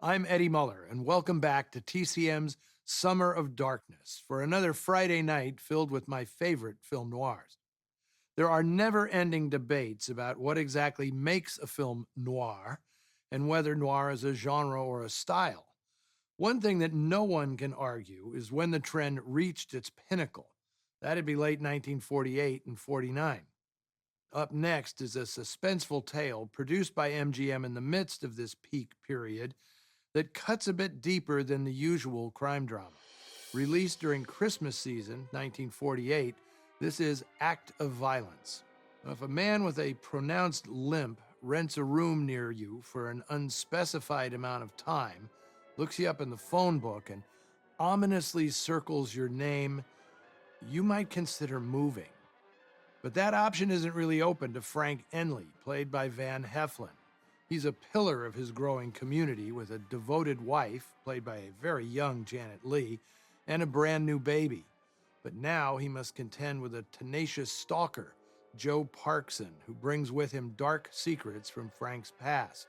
I'm Eddie Muller, and welcome back to TCM's Summer of Darkness for another Friday night filled with my favorite film noirs. There are never ending debates about what exactly makes a film noir and whether noir is a genre or a style. One thing that no one can argue is when the trend reached its pinnacle. That'd be late 1948 and 49. Up next is a suspenseful tale produced by MGM in the midst of this peak period that cuts a bit deeper than the usual crime drama. Released during Christmas season, 1948, this is Act of Violence. If a man with a pronounced limp rents a room near you for an unspecified amount of time, looks you up in the phone book, and ominously circles your name, you might consider moving. But that option isn't really open to Frank Enley, played by Van Heflin. He's a pillar of his growing community with a devoted wife, played by a very young Janet Leigh, and a brand new baby. But now he must contend with a tenacious stalker, Joe Parkson, who brings with him dark secrets from Frank's past.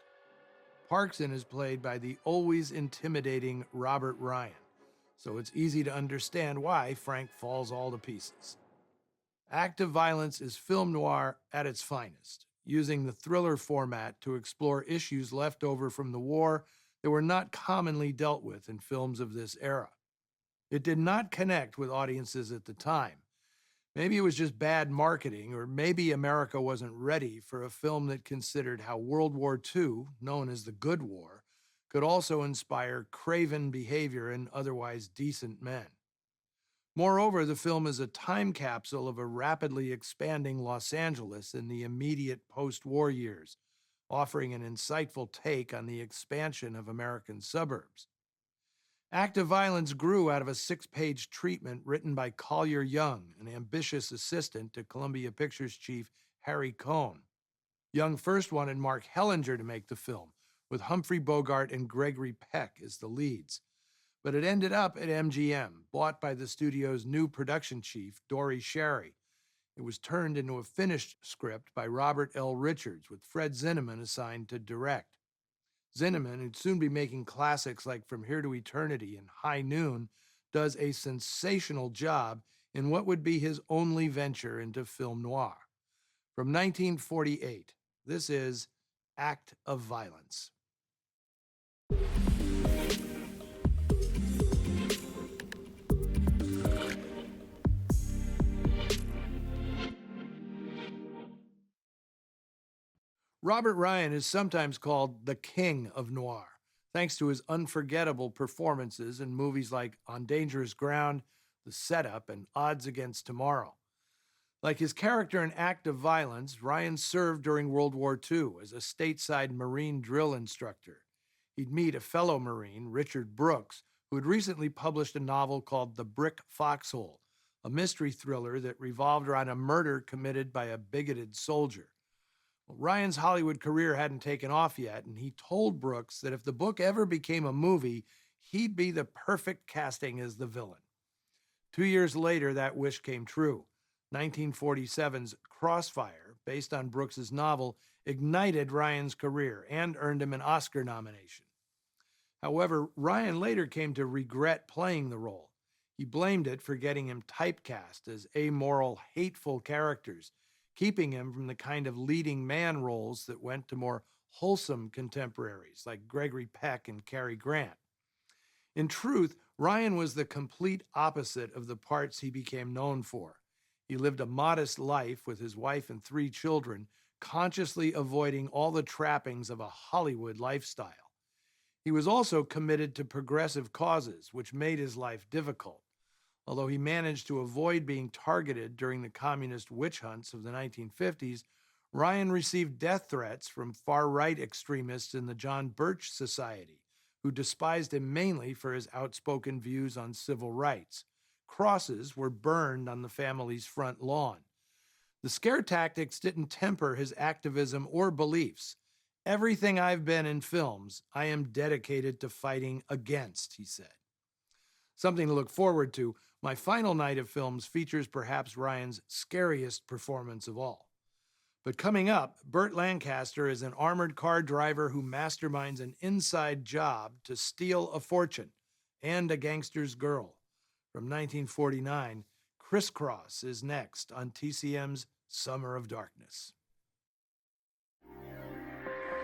Parkson is played by the always intimidating Robert Ryan, so it's easy to understand why Frank falls all to pieces. Act of Violence is film noir at its finest, using the thriller format to explore issues left over from the war that were not commonly dealt with in films of this era. It did not connect with audiences at the time. Maybe it was just bad marketing, or maybe America wasn't ready for a film that considered how World War II, known as the Good War, could also inspire craven behavior in otherwise decent men. Moreover, the film is a time capsule of a rapidly expanding Los Angeles in the immediate post-war years, offering an insightful take on the expansion of American suburbs. Act of Violence grew out of a 6-page treatment written by Collier Young, an ambitious assistant to Columbia Pictures chief Harry Cohn. Young first wanted Mark Hellinger to make the film, with Humphrey Bogart and Gregory Peck as the leads. But it ended up at MGM, bought by the studio's new production chief, Dory Sherry. It was turned into a finished script by Robert L. Richards, with Fred Zinnemann assigned to direct. Zinnemann, who'd soon be making classics like From Here to Eternity and High Noon, does a sensational job in what would be his only venture into film noir. From 1948, this is Act of Violence. Robert Ryan is sometimes called the king of noir, thanks to his unforgettable performances in movies like On Dangerous Ground, The Setup, and Odds Against Tomorrow. Like his character in Act of Violence, Ryan served during World War II as a stateside Marine drill instructor. He'd meet a fellow Marine, Richard Brooks, who had recently published a novel called The Brick Foxhole, a mystery thriller that revolved around a murder committed by a bigoted soldier. Well, Ryan's Hollywood career hadn't taken off yet, and he told Brooks that if the book ever became a movie, he'd be the perfect casting as the villain. 2 years later, that wish came true. 1947's Crossfire, based on Brooks's novel, ignited Ryan's career and earned him an Oscar nomination. However, Ryan later came to regret playing the role. He blamed it for getting him typecast as amoral, hateful characters, keeping him from the kind of leading man roles that went to more wholesome contemporaries like Gregory Peck and Cary Grant. In truth, Ryan was the complete opposite of the parts he became known for. He lived a modest life with his wife and 3 children, consciously avoiding all the trappings of a Hollywood lifestyle. He was also committed to progressive causes, which made his life difficult. Although he managed to avoid being targeted during the communist witch hunts of the 1950s, Ryan received death threats from far-right extremists in the John Birch Society, who despised him mainly for his outspoken views on civil rights. Crosses were burned on the family's front lawn. The scare tactics didn't temper his activism or beliefs. Everything I've been in films, I am dedicated to fighting against, he said. Something to look forward to, my final night of films features perhaps Ryan's scariest performance of all. But coming up, Burt Lancaster is an armored car driver who masterminds an inside job to steal a fortune and a gangster's girl. From 1949, Crisscross is next on TCM's Summer of Darkness.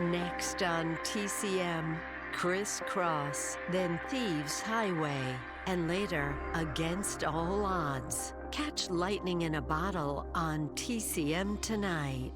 Next on TCM, Crisscross, then Thieves Highway, and later Against All Odds. Catch lightning in a bottle on TCM tonight.